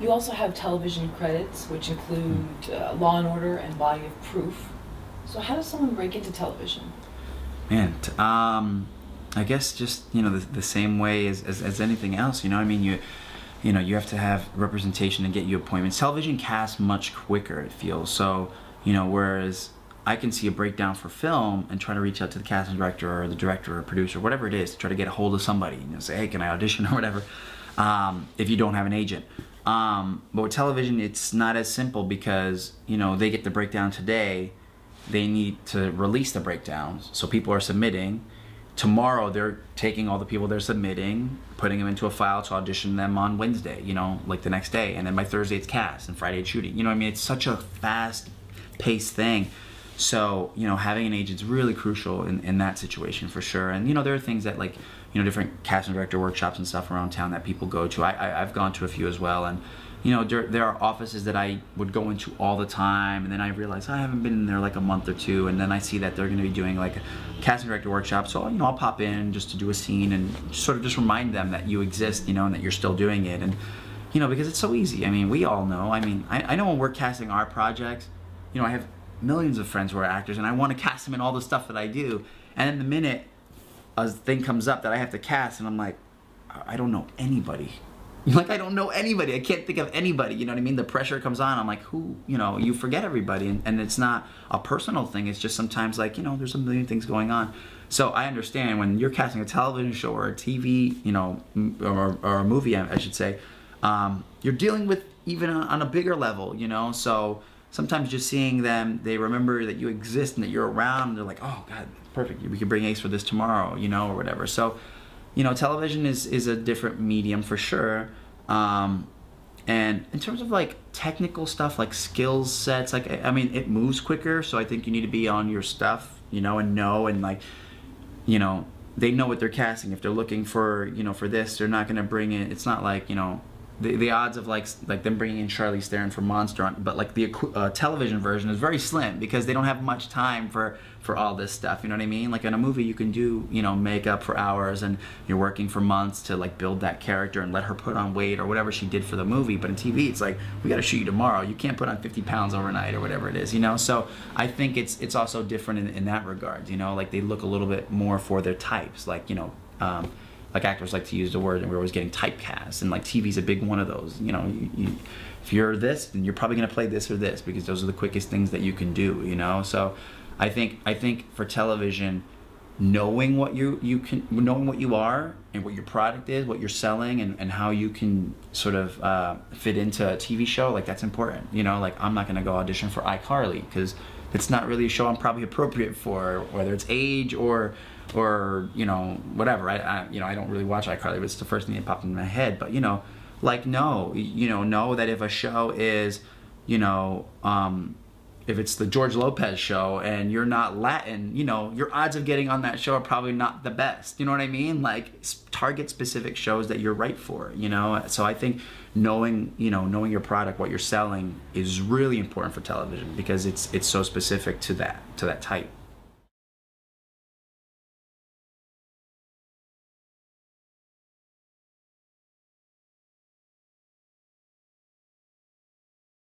You also have television credits, which include Law and Order and Body of Proof. So how does someone break into television? Man, I guess just, you know, the same way as anything else, you know. I mean, you know, you have to have representation and get you appointments. Television casts much quicker, it feels. So, you know, whereas I can see a breakdown for film and try to reach out to the casting director or the director or producer, whatever it is, to try to get a hold of somebody, you know, say, hey, can I audition or whatever, if you don't have an agent. But with television, it's not as simple because, you know, they get the breakdown today, they need to release the breakdowns, so people are submitting. Tomorrow they're taking all the people they're submitting, putting them into a file to audition them on Wednesday, you know, like the next day, and then by Thursday it's cast and Friday it's shooting. You know what I mean? It's such a fast-paced thing. So, you know, having an agent's really crucial in that situation for sure. And, you know, there are things that, like, you know, different casting director workshops and stuff around town that people go to. I've gone to a few as well. And, you know, there are offices that I would go into all the time, and then I realize I haven't been in there like a month or two, and then I see that they're going to be doing like a casting director workshop. So, you know, I'll pop in just to do a scene and sort of just remind them that you exist, you know, and that you're still doing it. And, you know, because it's so easy. I mean, we all know. I mean, I know when we're casting our projects, you know, I have millions of friends who are actors, and I want to cast them in all the stuff that I do. And then the minute a thing comes up that I have to cast, and I'm like, I don't know anybody. Like, I don't know anybody. I can't think of anybody. You know what I mean? The pressure comes on. I'm like, who? You know, you forget everybody. And it's not a personal thing. It's just sometimes like, you know, there's a million things going on. So I understand when you're casting a television show or a TV, you know, or a movie, I should say, you're dealing with even on a bigger level, you know? So sometimes just seeing them, they remember that you exist and that you're around, and they're like, oh, God, perfect. We can bring Ace for this tomorrow, you know, or whatever. So, you know, television is a different medium for sure. And in terms of like technical stuff, like skills sets, like, I mean, it moves quicker. So I think you need to be on your stuff, you know, and like, you know, they know what they're casting. If they're looking for, you know, for this, they're not going to bring it. It's not like, you know, the odds of like them bringing in Charlize Theron for Monster, but like the television version is very slim because they don't have much time for all this stuff. You know what I mean? Like in a movie, you can do, you know, makeup for hours, and you're working for months to like build that character and let her put on weight or whatever she did for the movie. But in TV, it's like, we got to shoot you tomorrow. You can't put on 50 pounds overnight or whatever it is, you know. So I think it's also different in that regard. You know, like they look a little bit more for their types, like, you know. Like actors like to use the word, and we're always getting typecast, and like TV's a big one of those. You know, if you're this, then you're probably gonna play this or this because those are the quickest things that you can do. You know, so I think for television, knowing what knowing what you are and what your product is, what you're selling, and how you can sort of fit into a TV show, like that's important. You know, like I'm not gonna go audition for iCarly because it's not really a show I'm probably appropriate for, whether it's age or you know, whatever. You know, I don't really watch iCarly, but it's the first thing that popped in my head. But, you know, like, know that if a show is, you know, if it's the George Lopez show and you're not Latin, you know, your odds of getting on that show are probably not the best. You know what I mean? Like, target specific shows that you're right for, you know? So I think knowing your product, what you're selling is really important for television because it's so specific to that type.